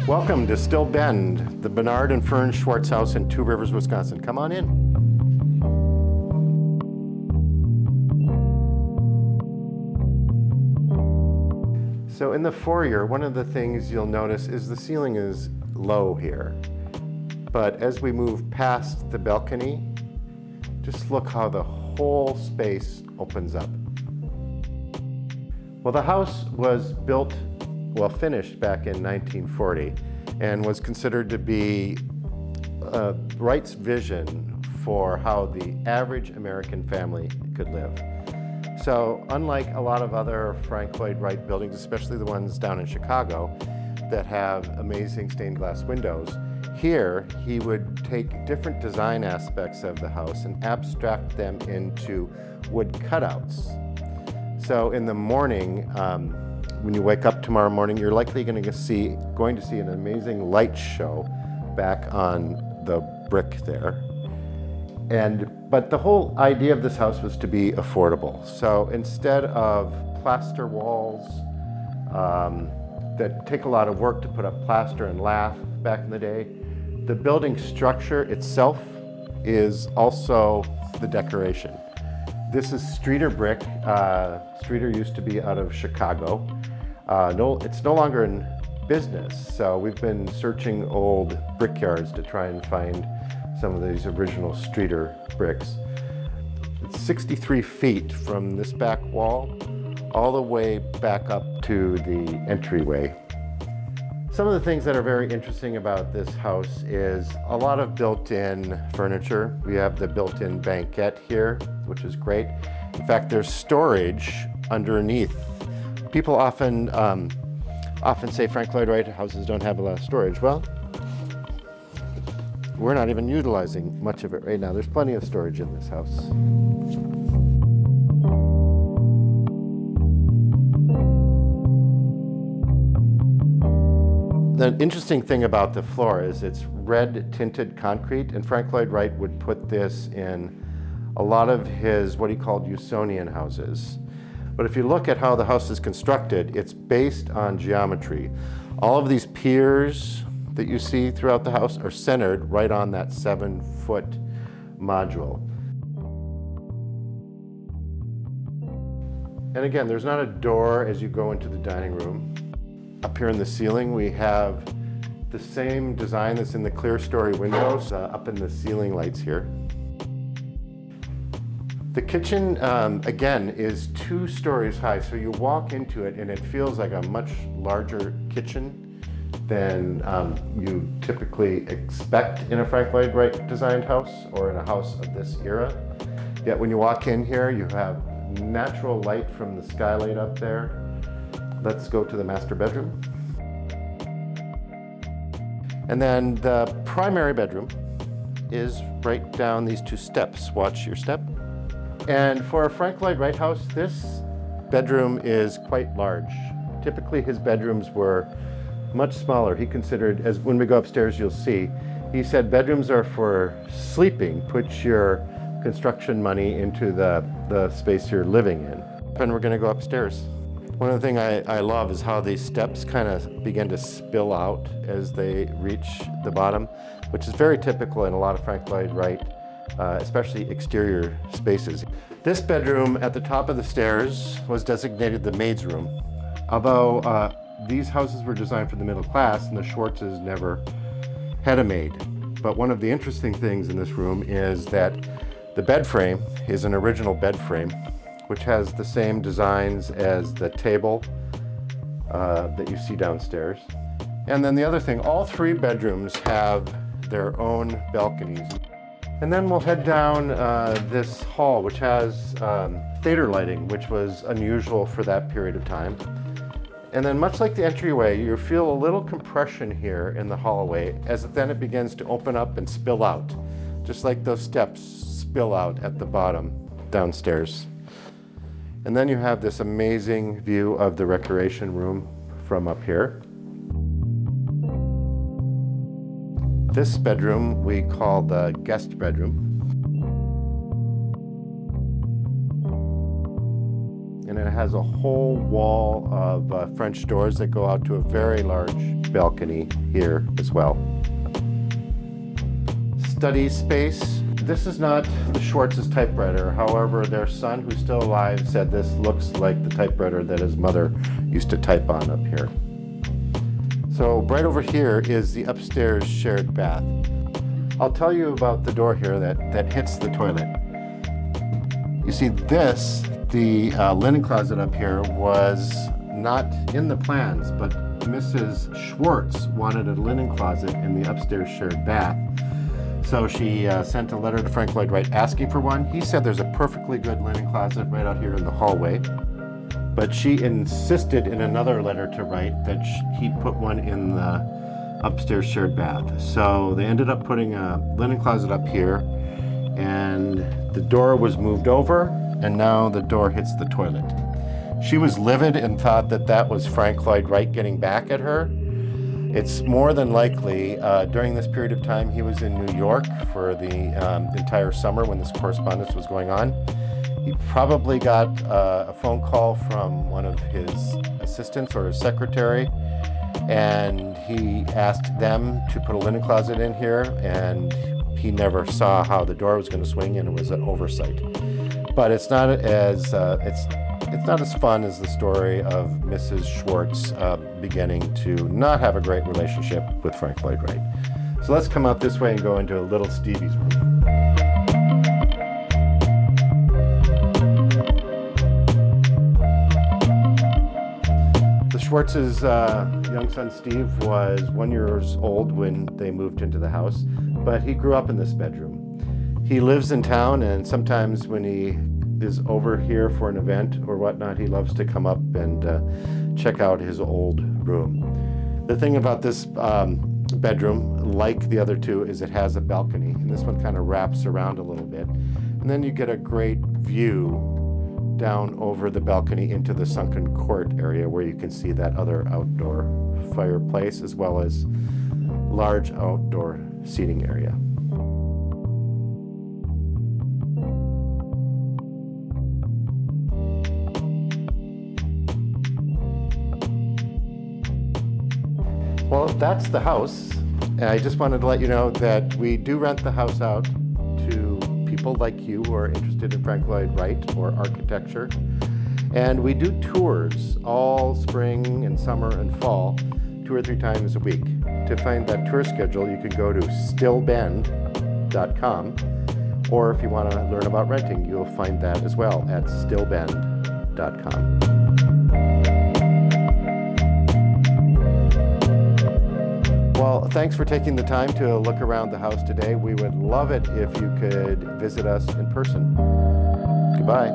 Welcome to Still Bend, the Bernard and Fern Schwartz house in Two Rivers, Wisconsin. Come on in. So in the foyer, one of the things you'll notice is the ceiling is low here. But as we move past the balcony, just look how the whole space opens up. Well, the house was finished back in 1940 and was considered to be Wright's vision for how the average American family could live. So unlike a lot of other Frank Lloyd Wright buildings, especially the ones down in Chicago that have amazing stained glass windows, here he would take different design aspects of the house and abstract them into wood cutouts. So in the morning, when you wake up tomorrow morning, you're likely going to see an amazing light show back on the brick there. But the whole idea of this house was to be affordable. So instead of plaster walls that take a lot of work to put up plaster and lath back in the day, the building structure itself is also the decoration. This is Streeter brick. Streeter used to be out of Chicago. It's no longer in business, so we've been searching old brickyards to try and find some of these original Streeter bricks. It's 63 feet from this back wall all the way back up to the entryway. Some of the things that are very interesting about this house is a lot of built-in furniture. We have the built-in banquette here, which is great. In fact, there's storage underneath. People often say Frank Lloyd Wright houses don't have a lot of storage. Well, we're not even utilizing much of it right now. There's plenty of storage in this house. The interesting thing about the floor is it's red tinted concrete, and Frank Lloyd Wright would put this in a lot of his what he called Usonian houses. But if you look at how the house is constructed, it's based on geometry. All of these piers that you see throughout the house are centered right on that 7-foot module. And again, there's not a door as you go into the dining room. Up here in the ceiling, we have the same design that's in the clear story windows up in the ceiling lights here. The kitchen, again, is 2 stories high, so you walk into it and it feels like a much larger kitchen than you typically expect in a Frank Lloyd Wright designed house or in a house of this era. Yet when you walk in here, you have natural light from the skylight up there. Let's go to the master bedroom. And then the primary bedroom is right down these 2 steps. Watch your step. And for a Frank Lloyd Wright house, this bedroom is quite large. Typically his bedrooms were much smaller. He considered, as when we go upstairs you'll see, he said bedrooms are for sleeping. Put your construction money into the space you're living in. And we're gonna go upstairs. One of the things I love is how these steps kind of begin to spill out as they reach the bottom, which is very typical in a lot of Frank Lloyd Wright, especially exterior spaces. This bedroom at the top of the stairs was designated the maid's room. Although these houses were designed for the middle class and the Schwartzes never had a maid. But one of the interesting things in this room is that the bed frame is an original bed frame, which has the same designs as the table that you see downstairs. And then the other thing, all 3 bedrooms have their own balconies. And then we'll head down this hall, which has theater lighting, which was unusual for that period of time. And then much like the entryway, you feel a little compression here in the hallway as then it begins to open up and spill out, just like those steps spill out at the bottom downstairs. And then you have this amazing view of the recreation room from up here. This bedroom we call the guest bedroom. And it and it has a whole wall of French doors that go out to a very large balcony here as well. Study space. This is not the Schwartz's typewriter. However, their son, who's still alive, said this looks like the typewriter that his mother used to type on up here. So right over here is the upstairs shared bath. I'll tell you about the door here that hits the toilet. You see this, the linen closet up here was not in the plans, but Mrs. Schwartz wanted a linen closet in the upstairs shared bath. So she sent a letter to Frank Lloyd Wright asking for one. He said there's a perfectly good linen closet right out here in the hallway. But she insisted in another letter to Wright that he put one in the upstairs shared bath. So they ended up putting a linen closet up here, and the door was moved over, and now the door hits the toilet. She was livid and thought that that was Frank Lloyd Wright getting back at her. It's more than likely, during this period of time, he was in New York for the entire summer when this correspondence was going on. He probably got a phone call from one of his assistants or his secretary, and he asked them to put a linen closet in here, and he never saw how the door was going to swing, and it was an oversight. But it's not as it's not as fun as the story of Mrs. Schwartz beginning to not have a great relationship with Frank Lloyd Wright. So let's come out this way and go into little Stevie's room. The Schwartz's young son Steve was 1 year old when they moved into the house, but he grew up in this bedroom. He lives in town, and sometimes when he is over here for an event or whatnot, he loves to come up and check out his old room. The thing about this bedroom, like the other two, is it has a balcony, and this one kind of wraps around a little bit. And then you get a great view down over the balcony into the sunken court area where you can see that other outdoor fireplace as well as large outdoor seating area. Well, that's the house. I just wanted to let you know that we do rent the house out to people like you who are interested in Frank Lloyd Wright or architecture. And we do tours all spring and summer and fall, 2 or 3 times a week. To find that tour schedule, you can go to stillbend.com, or if you want to learn about renting, you'll find that as well at stillbend.com. Well, thanks for taking the time to look around the house today. We would love it if you could visit us in person. Goodbye.